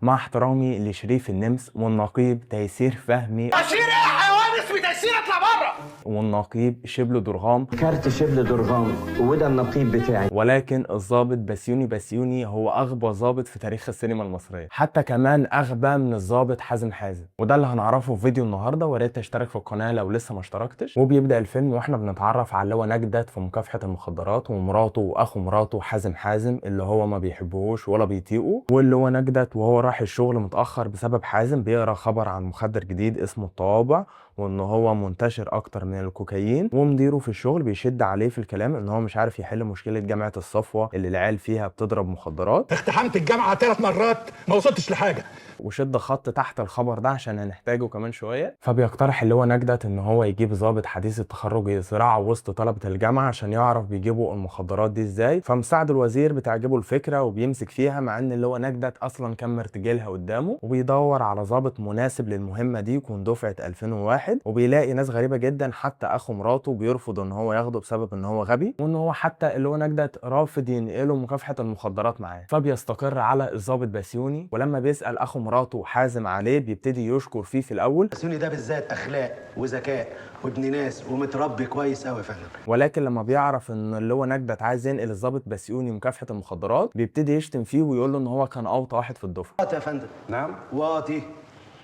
مع احترامي لشريف النمس والنقيب تيسير فهمي تيسير ايه يا حيوان؟ اسمي تيسير، اطلع بره. والنقيب شبل درغام. كارت شبل درغام وده النقيب بتاعي. ولكن الضابط بسيوني هو اغبى ضابط في تاريخ السينما المصريه، حتى كمان اغبى من الضابط حازم، وده اللي هنعرفه في فيديو النهارده. ويا ريت تشترك في القناه لو لسه ما اشتركتش. وبيبدا الفيلم واحنا بنتعرف على اللي هو نجدت في مكافحه المخدرات، ومراته واخو مراته حازم اللي هو ما بيحبهوش ولا بيطيقه، واللي هو نجدت وهو راح الشغل متاخر بسبب حازم بيقرا خبر عن مخدر جديد اسمه الطوابع، وان هو منتشر اكتر من الكوكايين، ومديره في الشغل بيشد عليه في الكلام ان هو مش عارف يحل مشكله جامعه الصفوه اللي العيال فيها بتضرب مخدرات. اقتحمت الجامعه 3 مرات ما وصلتش لحاجه. وشد خط تحت الخبر ده عشان هنحتاجه كمان شويه. فبيقترح اللي هو نجدت ان هو يجيب ضابط حديث التخرج يزرعه وسط طلبه الجامعه عشان يعرف بيجيبوا المخدرات دي ازاي. فمساعد الوزير بتعجبه الفكره وبيمسك فيها، مع ان اللي هو نجدت اصلا كان مرتجلها قدامه، وبيدور على ضابط مناسب للمهمه دي يكون دفعه 2001. وبيلاقي ناس غريبه جدا، حتى اخو مراته بيرفض ان هو ياخده بسبب ان هو غبي، وان هو حتى اللي هو نجدت رافض ينقله مكافحه المخدرات معاه. فبيستقر على الضابط بسيوني، ولما بيسال اخو مراته حازم عليه بيبتدي يشكر فيه في الاول. بسيوني ده بالذات اخلاق وذكاء وابن ناس ومتربي كويس قوي فعلا. ولكن لما بيعرف ان اللي هو نجدت عايز ينقل الضابط بسيوني مكافحه المخدرات بيبتدي يشتم فيه ويقول له ان هو كان اوطى واحد في الدفعه. واطي يا فندم. نعم. واطي.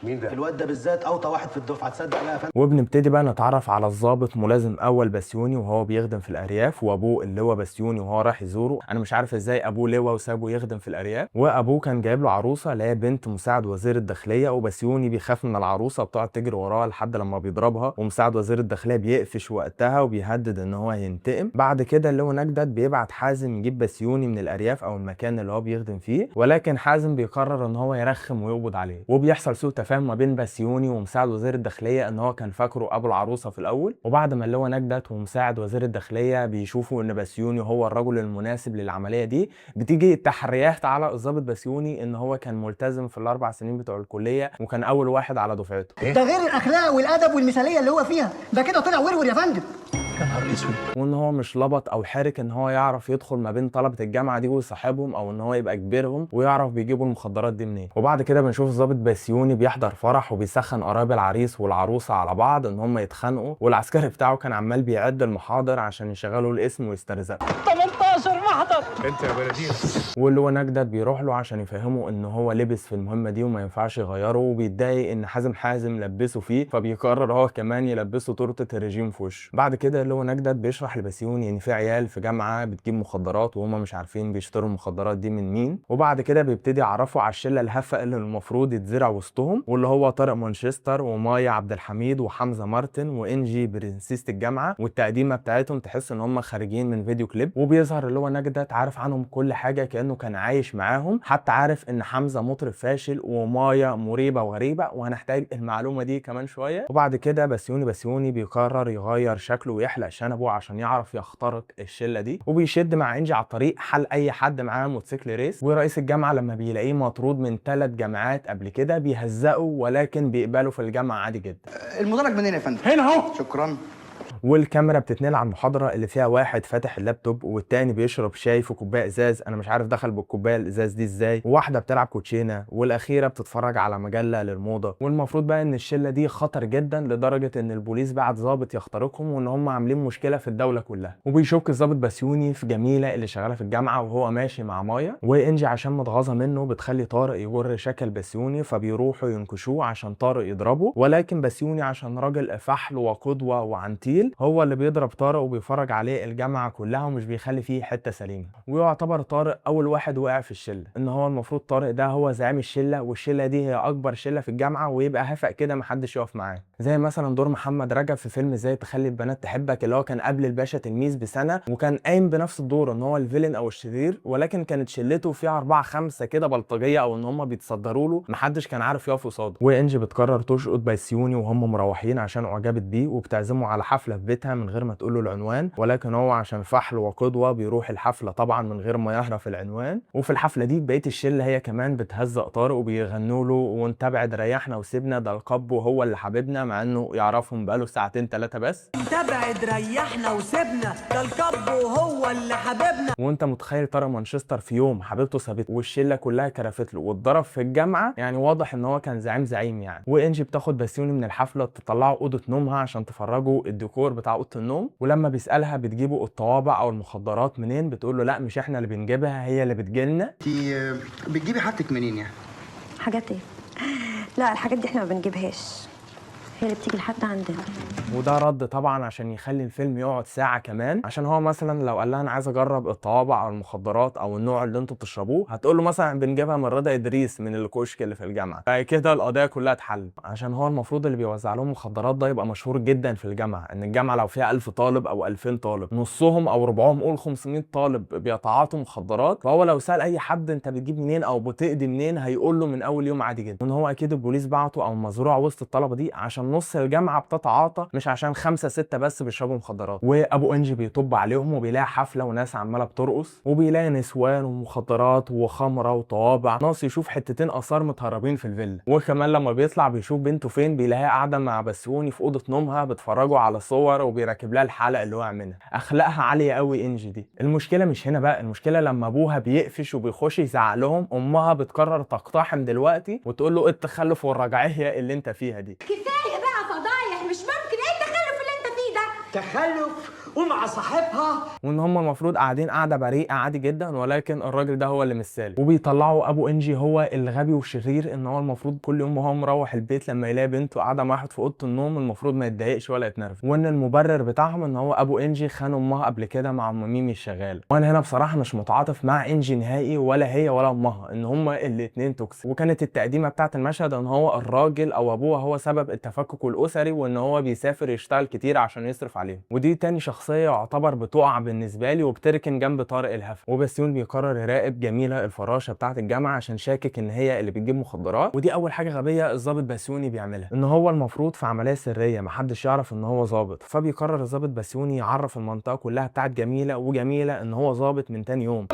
مين ده؟ الواد ده بالذات اوطى واحد في الدفعه، تصدق بقى يا فندم؟ وبنبتدي بقى نتعرف على الضابط ملازم اول بسيوني وهو بيخدم في الارياف، وابوه اللي هو بسيوني وهو راح يزوره. انا مش عارف ازاي ابوه لواء وسابه يخدم في الارياف. وابوه كان جايب له عروسه اللي هي بنت مساعد وزير الداخليه، وبسيوني بيخاف من العروسه وبتقعد تجري وراها لحد لما بيضربها، ومساعد وزير الداخليه بيقفش وقتها وبيهدد ان هو هينتقم. بعد كده اللي هو نجدت بيبعت حازم يجيب بسيوني من الارياف او المكان اللي هو بيخدم فيه، ولكن حازم بيقرر ان هو يرخم ويقبض عليه، وبيحصل سوء تفاهم ما بين بسيوني ومساعد وزير الداخليه ان هو كان فاكره ابو العروسه في الاول. وبعد ما اللي هو نجدت ومساعد وزير الداخليه بيشوفوا ان بسيوني هو الرجل المناسب للعمليه دي، بتيجي تحريات على الضابط بسيوني ان هو كان ملتزم في ال4 سنين بتوع الكليه وكان اول واحد على دفعته. ده غير الاخلاق والادب والمثاليه اللي هو فيها، ده كده طلع ورور يا فندم. يا نهار اسود. وان هو مش لبط او حرك ان هو يعرف يدخل ما بين طلبه الجامعه دي ويصاحبهم، او ان هو يبقى كبيرهم ويعرف بيجيبوا المخدرات دي منين. وبعد كده بنشوف الضابط بسيوني بيحضر فرح وبيسخن قرايب العريس والعروسه على بعض ان هم يتخانقوا، والعسكري بتاعه كان عمال بيعد المحاضر عشان يشغلوا الاسم ويسترزقوا. 18 محضر. انت يا بلدين. واللي هو نجدت بيروح له عشان يفهمه ان هو لبس في المهمه دي وما ينفعش يغيره، وبيتضايق ان حازم لبسه فيه، فبيقرر هو كمان يلبسه تورته الرجيم في وشه. بعد كده اللي هو نجدت بيشرح لبسيوني ان في عيال في جامعه بتجيب مخدرات وهم مش عارفين بيشتروا المخدرات دي من مين. وبعد كده بيبتدي يعرفوا على الشله الهفه اللي المفروض يتزرع وسطهم، واللي هو طارق مانشستر ومايا عبد الحميد وحمزه مارتن وانجي برنسيسه الجامعه. والتقديمه بتاعتهم تحس ان هم خارجين من فيديو كليب. وبيظهر اللي هو نجدت عارف عنهم كل حاجه كانه كان عايش معاهم، حتى عارف ان حمزه مطرب فاشل ومايا مريبه وغريبه، وهنحتاج المعلومه دي كمان شويه. وبعد كده بسيوني بيقرر يغير شكله ويحلق شنبه عشان يعرف يخترق الشله دي، وبيشد مع انجي على الطريق حل اي حد معاه موتوسيكل ريس. ورئيس الجامعه لما بيلاقيه مطرود من 3 جامعات قبل كده بيهزقوا، ولكن بيقبلوا في الجامعه عادي جدا. المدرج منين يا فندم؟ هنا اهو. شكرا. والكاميرا بتتنقل على المحاضره اللي فيها واحد فاتح اللابتوب والتاني بيشرب شاي في كوبايه ازاز، انا مش عارف دخل بالكوبايه الازاز دي ازاي، وواحده بتلعب كوتشينه، والاخيره بتتفرج على مجله للموضه. والمفروض بقى ان الشله دي خطر جدا لدرجه ان البوليس بعت ضابط يخترقهم، وان هم عاملين مشكله في الدوله كلها. وبيشك الضابط بسيوني في جميله اللي شغاله في الجامعه وهو ماشي مع مايا، وانجي عشان متغاظه منه بتخلي طارق يجر شكل بسيوني، فبيروحوا ينكشوه عشان طارق يضربه. ولكن بسيوني عشان راجل فحل وقدوه وعنتيل هو اللي بيضرب طارق وبيفرج عليه الجامعه كلها ومش بيخلي فيه حته سليمه. ويعتبر طارق اول واحد وقع في الشله، ان هو المفروض طارق ده هو زعيم الشله، والشله دي هي اكبر شله في الجامعه، ويبقى هفق كده محدش يقف معاه. زي مثلا دور محمد رجب في فيلم ازاي تخلي البنات تحبك، اللي هو كان قبل الباشا تلميذ بسنه، وكان قايم بنفس الدور ان هو الفيلن او الشرير، ولكن كانت شلته فيها 4 5 كده بلطجيه، او ان هم بيتصدروا له محدش كان عارف يقف قصاده. وانجي بتقرر تشقط بسيوني وهم مروحين عشان اعجبت بيه، وبتعزمه على حفله الحفله في بيتها من غير ما تقول له العنوان، ولكن هو عشان فحل وقدوه بيروح الحفله طبعا من غير ما يعرف العنوان. وفي الحفله دي بقيه الشله هي كمان بتهزق طارق وبيغنوا له وانت ابعد ريحنا وسيبنا ده القبو هو اللي حبيبنا، مع انه يعرفهم بقاله ساعتين 3 بس. انت ابعد ريحنا وسيبنا ده القبو هو اللي حبيبنا. وانت متخيل طارق مانشستر في يوم حبيبته سابته والشله كلها كرفت له واتضرب في الجامعه، يعني واضح ان هو كان زعيم يعني. وانجي بتاخد بسيوني من الحفله تطلعه اوضه نومها عشان تفرجوا الديكور بتاع اوضه النوم، ولما بيسالها بتجيبوا الطوابع او المخدرات منين بتقول له لا مش احنا اللي بنجيبها هي اللي بتجيلنا. انتي بتجيبي حاجتك منين يعني؟ حاجات ايه؟ لا الحاجات دي احنا ما بنجيبهاش، هي اللي بتيجي لحد عندنا. وده رد طبعا عشان يخلي الفيلم يقعد ساعه كمان، عشان هو مثلا لو قال لها انا عايز اجرب الطوابع او المخدرات او النوع اللي انتوا بتشربوه هتقول له مثلا بنجيبها من رضا ادريس من الكشك اللي في الجامعه، فكده القضيه كلها اتحل. عشان هو المفروض اللي بيوزع لهم مخدرات ده يبقى مشهور جدا في الجامعه، ان الجامعه لو فيها 1000 طالب او 2000 طالب نصهم او ربعهم قول 500 طالب بيتعاطوا مخدرات، فهو لو سال اي حد انت بتجيب منين او بتقضي منين هيقول له من اول يوم عادي جدا. وان هو اكيد البوليس بعته او مزروع وسط الطلبه دي عشان نص الجامعه بتتعاطى مش عشان 5 6 بس بيشربوا مخدرات. وابو انجي بيطب عليهم وبيلاقي حفله وناس عماله بترقص وبيلاقي نسوان ومخدرات وخمره وطوابع، ناقص يشوف حتتين اثار متهربين في الفيلا. وكمان لما بيطلع بيشوف بنته فين بيلاقيها قاعده مع بسيوني في اوضه نومها بيتفرجوا على صور وبيركب لها الحلقه اللي وقع منها. اخلاقها عاليه قوي انجي دي. المشكله مش هنا بقى، المشكله لما ابوها بيقفش وبيخش يزعق لهم امها بتقرر تقتحم دلوقتي وتقول له ايه التخلف والرجعيه اللي انت فيها دي. كفايه بقى فضايح، مش ممكن ايه التخلف اللي انت فيه ده؟ تخلف ومع صاحبها. وان هم المفروض قاعدين قاعده بريئه عادي جدا، ولكن الراجل ده هو اللي مش سالك. وبيطلعوا ابو انجي هو الغبي والشرير، ان هو المفروض كل يوم وهو مروح البيت لما يلاقي بنته قاعده مع واحد في اوضه النوم المفروض ما يتضايقش ولا يتنرفز، وان المبرر بتاعهم ان هو ابو انجي خان امها قبل كده مع ام ميمي الشغاله. وانا هنا بصراحه مش متعاطف مع انجي نهائي، ولا هي ولا امها، ان هما الاثنين توكسيك. وكانت التقديمه بتاعت المشهد ان هو الراجل او ابوه هو سبب التفكك الاسري، وان هو بيسافر يشتغل كتير عشان يصرف عليهم. ودي تاني شخصيه يعتبر بتقع بالنسبه لي وبتركن جنب طارق الهفا. وبسيون بيقرر يراقب جميله الفراشه بتاعه الجامعه عشان شاكك ان هي اللي بتجيب مخدرات. ودي اول حاجه غبيه الضابط بسيوني بيعملها، ان هو المفروض في عمليه سريه محدش يعرف ان هو ضابط، فبيقرر الضابط بسيوني يعرف المنطقه كلها بتاعه جميله وجميله ان هو ضابط من تاني يوم.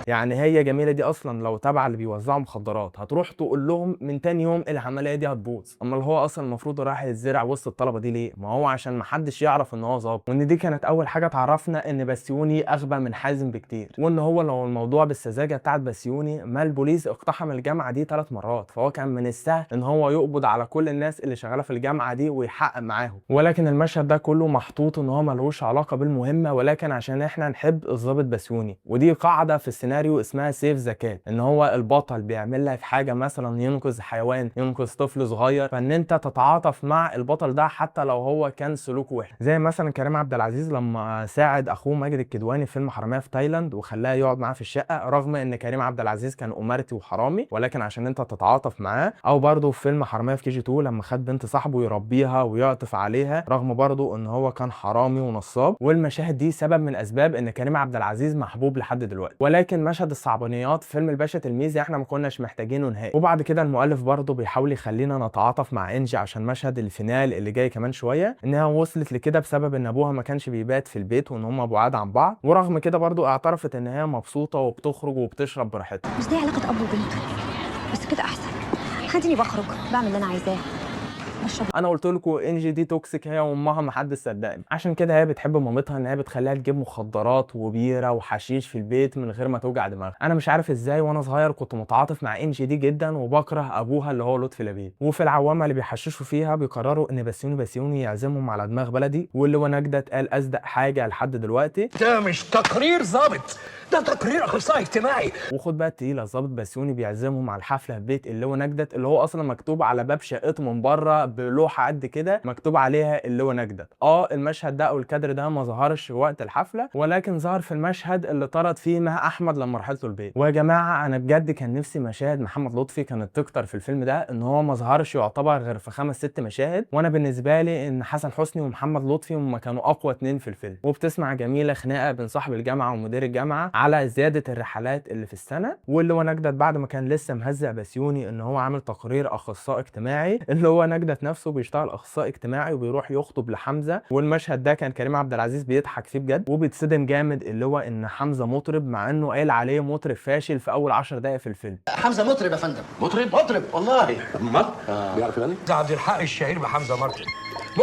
يعني هي جميله دي اصلا لو تبع اللي بيوزعوا مخدرات هتروح تقول لهم من تاني يوم العمليه دي هتبوظ. اما هو اصلا المفروض راح يتزرع وسط الطلبه دي ليه؟ ما هو عشان محدش يعرف ان هو ظابط. وان دي كانت اول حاجه تعرفنا ان بسيوني اغبى من حازم بكتير، وان هو لو الموضوع بالسذاجه بتاعت بسيوني ما البوليس اقتحم الجامعه دي 3 مرات، فهو كان من السهل ان هو يقبض على كل الناس اللي شغاله في الجامعه دي ويحقق معاهم. ولكن المشهد ده كله محطوط ان هو ملوش علاقه بالمهمه، ولكن عشان احنا نحب الضابط بسيوني. ودي قاعده في السيناريو اسمها سيف زكاة، ان هو البطل بيعمل لك حاجه مثلا ينقذ حيوان ينقذ طفل صغير، فان انت تتعاطف مع البطل ده حتى لو هو كان سلوكه وحش. زي مثلا كريم عبد العزيز لما ساعد اخوه ماجد الكدواني في فيلم حراميه في تايلاند وخلاه يقعد معاه في الشقه، رغم ان كريم عبد العزيز كان امارتي وحرامي ولكن عشان انت تتعاطف معاه. او برضه في فيلم حراميه في KG2 لما خد بنت صاحبه يربيها ويعطف عليها رغم برضه ان هو كان حرامي ونصاب. والمشاهد دي سبب من اسباب ان كريم عبد العزيز محبوب لحد دلوقتي. ولكن مشهد الصعبانيات في فيلم الباشا تلميذ احنا ما كناش محتاجينه نهائي. وبعد كده المؤلف برضه بيحاول يخلينا نتعاطف مع انجي عشان مشهد الفينال اللي جاي كمان شويه، انها وصلت لكده بسبب ان ابوها ما كانش بيبات في البيت وان هم بعاد عن بعض، ورغم كده برضه اعترفت ان هي مبسوطه وبتخرج وبتشرب براحتها. مش دي علاقه اب وبنت، بس كده احسن. خليني بخرج بعمل اللي انا عايزاه. انا قلت لكم انجي دي توكسيك هي وامها ما حدش صدقني، عشان كده هي بتحب مامتها ان هي بتخليها تجيب مخدرات وبيره وحشيش في البيت من غير ما توجع دماغها. انا مش عارف ازاي وانا صغير كنت متعاطف مع انجي دي جدا وبكره ابوها اللي هو لطفي لبيب. وفي العوامه اللي بيحششوا فيها بيقرروا ان بسيوني يعزمهم على دماغ بلدي، واللي هو نجدة قال اصدق حاجه لحد دلوقتي. ده مش تقرير ظابط، ده تقرير اخصائي اجتماعي. وخد بقى التقيله، الظابط بسيوني بيعزمهم على الحفله في بيت اللي هو نجدة، اللي هو اصلا مكتوب على باب شقته من بره بلوحه قد كده مكتوب عليها اللي هو نجدة. المشهد ده او الكادر ده ما ظهرش وقت الحفله، ولكن ظهر في المشهد اللي طرد فيه مها احمد لما راحت له البيت. ويا جماعه انا بجد كان نفسي مشاهد محمد لطفي كانت تكتر في الفيلم ده، ان هو ما ظهرش يعتبر غير في 5 6 مشاهد. وانا بالنسبه لي ان حسن حسني ومحمد لطفي هم كانوا اقوى 2 في الفيلم. وبتسمع جميله خناقه بين صاحب الجامعه ومدير الجامعه على زياده الرحلات اللي في السنه، واللي هو نجدة بعد ما كان لسه مهزق بسيوني ان هو عامل تقرير اخصائي اجتماعي، اللي هو نجدة ذات نفسه بيشتغل اخصائي اجتماعي وبيروح يخطب لحمزه، والمشهد ده كان كريم عبد العزيز بيضحك فيه بجد وبيتصدم جامد اللي هو ان حمزه مطرب مع انه قال عليه مطرب فاشل في اول 10 دقائق في الفيلم. حمزه مطرب يا فندم. مطرب والله. بيعرف يغني؟ ده عبد الحق الشهير بحمزه مطرب،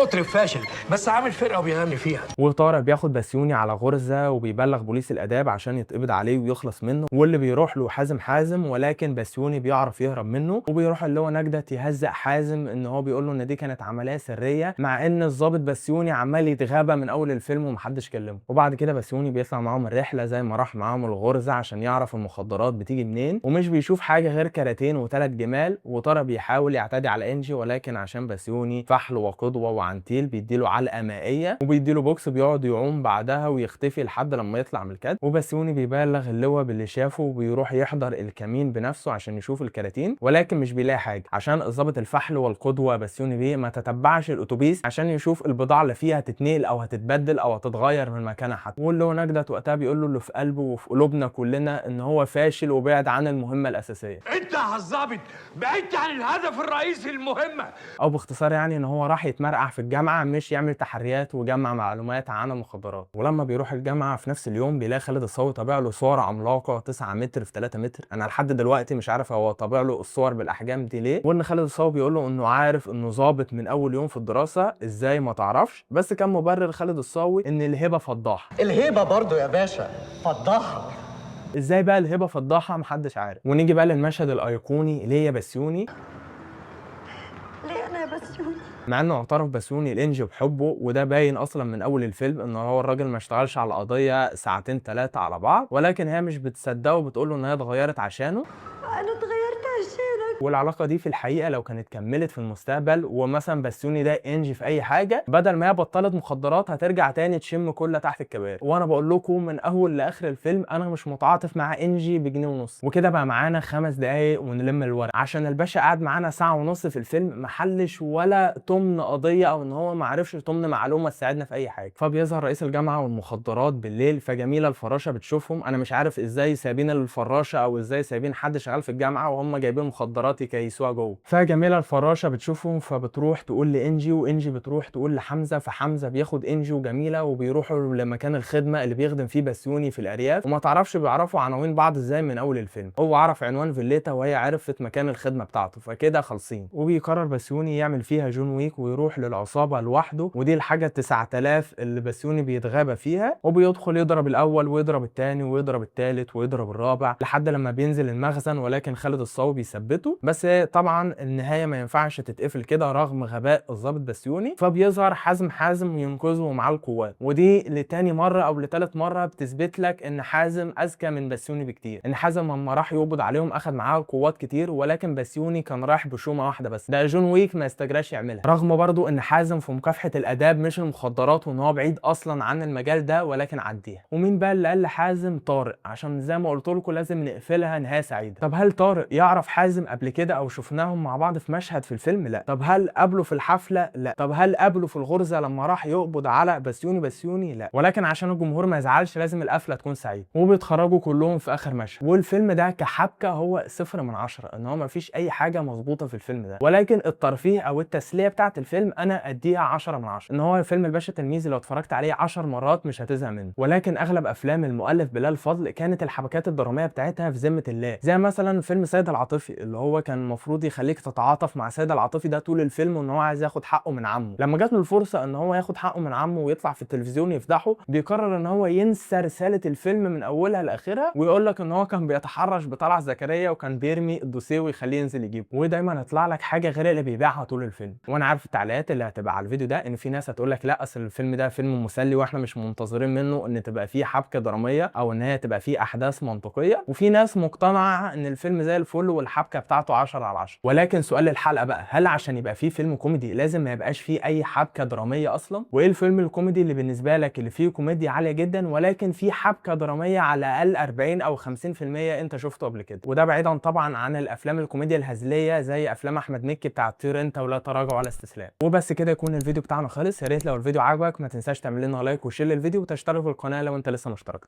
مطرب فاشل بس عامل فرقه وبيغني فيها. وطارق بياخد بسيوني على غرزه وبيبلغ بوليس الاداب عشان يتقبض عليه ويخلص منه، واللي بيروح له حازم ولكن بسيوني بيعرف يهرب منه، وبيروح اللي هو نجدة يهزق حازم ان هو بيقول له ان دي كانت عمليه سريه، مع ان الضابط بسيوني عمال يتغابى من اول الفيلم ومحدش كلمه. وبعد كده بسيوني بيطلع معاهم الرحله زي ما راح معاهم الغرزه عشان يعرف المخدرات بتيجي منين، ومش بيشوف حاجه غير كراتين و3 جمال. وطارق بيحاول يعتدي على انجي ولكن عشان بسيوني فحل وقدوه وعنتيل بيديله علقه مائيه وبيديله بوكس بيقعد يعوم بعدها ويختفي لحد لما يطلع من الكاد. وبسيوني بيبلغ اللواء باللي شافه وبيروح يحضر الكمين بنفسه عشان يشوف الكراتين ولكن مش بيلاقي حاجه عشان ضابط الفحل والقدوه بسيوني بيه ما تتبعش الاتوبيس عشان يشوف البضاعه اللي فيها هتتنقل او هتتبدل او هتتغير من مكانها حتى. واللي نجدة وقتها بيقول له اللي في قلبه وفي قلوبنا كلنا ان هو فاشل وبعد عن المهمه الاساسيه. انت يا الظابط بعدت عن الهدف الرئيسي للمهمه. او باختصار يعني ان هو راح يتمرقع في الجامعه مش يعمل تحريات ويجمع معلومات عن المخدرات. ولما بيروح الجامعه في نفس اليوم بيلاقي خالد الصاوي طابع له صور عملاقه 9 متر في 3 متر. انا لحد دلوقتي مش عارف هو طابع له الصور بالاحجام دي ليه، وان خالد الصاوي بيقول له انه عارف انه ظابط من اول يوم في الدراسه. ازاي ما تعرفش، بس كان مبرر خالد الصاوي ان الهبه فضاحه. الهيبه برضو يا باشا فضاحه. ازاي بقى الهبه فضاحه محدش عارف. ونيجي بقى للمشهد الايقوني ليه يا بسيوني. ليه انا يا بسيوني؟ مع انه اعترف بسيوني الانجي بحبه وده باين اصلا من اول الفيلم ان هو الراجل ما اشتغلش على قضيه ساعتين 3 على بعض، ولكن هي مش بتصدقه وبتقول له ان هي اتغيرت عشانه. انا اتغيرت عشانك. والعلاقه دي في الحقيقه لو كانت كملت في المستقبل ومثلا بسيوني ده انجي في اي حاجه، بدل ما هي بطلت مخدرات هترجع تاني تشم كلها تحت الكباري. وانا بقول لكم من اول لاخر الفيلم انا مش متعاطف مع انجي بجنيه ونص. وكده بقى معانا 5 دقايق ونلم الورق عشان الباشا قاعد معانا ساعه ونص في الفيلم محلش ولا تمن قضيه او ان هو ما عرفش تمن معلومه تساعدنا في اي حاجه. فبيظهر رئيس الجامعه والمخدرات بالليل، فجميله الفراشه بتشوفهم. انا مش عارف ازاي سايبين الفراشه او ازاي سايبين حد شغال في الجامعه وهم جايبين مخدرات يكيسوها جوه. فجميله الفراشه بتشوفهم فبتروح تقول لانجي وانجي بتروح تقول لحمزه، فحمزه بياخد انجي وجميله وبيروحوا لمكان الخدمه اللي بيخدم فيه بسيوني في الارياف. وما تعرفش بيعرفوا عناوين بعض ازاي من اول الفيلم. هو عرف عنوان فيليتا وهي عرفت مكان الخدمه بتاعته، فكده خالصين. وبيقرر بسيوني يعمل فيها جون ويك ويروح للعصابه لوحده، ودي الحاجه 9000 اللي بسيوني بيتغابى فيها. وبيدخل يضرب الاول ويضرب الثاني ويضرب الثالث ويضرب الرابع لحد لما بينزل المخزن، ولكن خالد الصاوي بيثبته. بس طبعا النهايه ما ينفعش تتقفل كده رغم غباء الضابط بسيوني. فبيظهر حازم وينقذه معاه القوات، ودي لتاني مره او لتالت مره بتثبت لك ان حازم اذكى من بسيوني بكتير. ان حازم لما راح يقبض عليهم اخذ معاه القوات كتير، ولكن بسيوني كان رايح بشومه واحده بس. ده جون ويك ما استجراش يعملها، رغم برضو ان حازم في مكافحه الاداب مش المخدرات وان هو بعيد اصلا عن المجال ده ولكن عديها. ومين بقى اللي قال لحازم؟ طارق، عشان زي ما قلت لكم لازم نقفلها نهايه سعيده. طب هل طارق يعرف حازم قبل كده او شفناهم مع بعض في مشهد في الفيلم؟ لا. طب هل قابله في الحفله؟ لا. طب هل قابله في الغرزه لما راح يقبض على بسيوني؟ لا. ولكن عشان الجمهور ما يزعلش لازم القفله تكون سعيده. وبيتخرجوا كلهم في اخر مشهد. والفيلم ده كحبكه هو 0 من 10، ان هو ما فيش اي حاجه مظبوطه في الفيلم ده، ولكن الترفيه او التسليه بتاعه الفيلم انا اديها 10 من 10. ان هو فيلم الباشا تلميذ لو اتفرجت عليه 10 مرات مش هتزهق منه. ولكن اغلب افلام المؤلف بلال فضل كانت الحبكات الدراميه بتاعتها في ذمه الله، زي مثلا فيلم سيد العاطفي اللي هو كان المفروض يخليك تتعاطف مع سيد العاطفي ده طول الفيلم، وان هو عايز ياخد حقه من عمه. لما جات له الفرصه ان هو ياخد حقه من عمه ويطلع في التلفزيون يفضحه، بيقرر ان هو ينسى رساله الفيلم من اولها لاخرها ويقول لك ان هو كان بيتحرش بطلعت زكريا وكان بيرمي الدوسيه ويخليه ينزل يجيبه، ودايما هيطلع لك حاجه غير اللي بيبيعها طول الفيلم. وانا عارف التعليقات اللي هتبقى على الفيديو ده ان في ناس هتقول لك لا اصل الفيلم ده فيلم مسلي واحنا مش منتظرين منه ان تبقى فيه حبكه دراميه او ان هي تبقى فيه احداث منطقيه، وفي ناس مقتنعه ان الفيلم زي الفل والحبكه بتاعته 10 على 10. ولكن سؤال الحلقه بقى، هل عشان يبقى فيه فيلم كوميدي لازم ما يبقاش فيه اي حبكه دراميه اصلا؟ وايه الفيلم الكوميدي اللي بالنسبه لك اللي فيه كوميديا عاليه جدا ولكن فيه حبكه دراميه على الاقل 40 او 50% انت شفته قبل كده؟ وده بعيدا طبعا عن الافلام الكوميديا الهزليه زي افلام احمد مكي بتاع طير انت ولا تراجع ولا استسلام. وبس كده يكون الفيديو بتاعنا خلص. يا ريت لو الفيديو عجبك ما تنساش تعمل لنا لايك وشير للفيديو وتشترك في القناه لو انت لسه مشترك.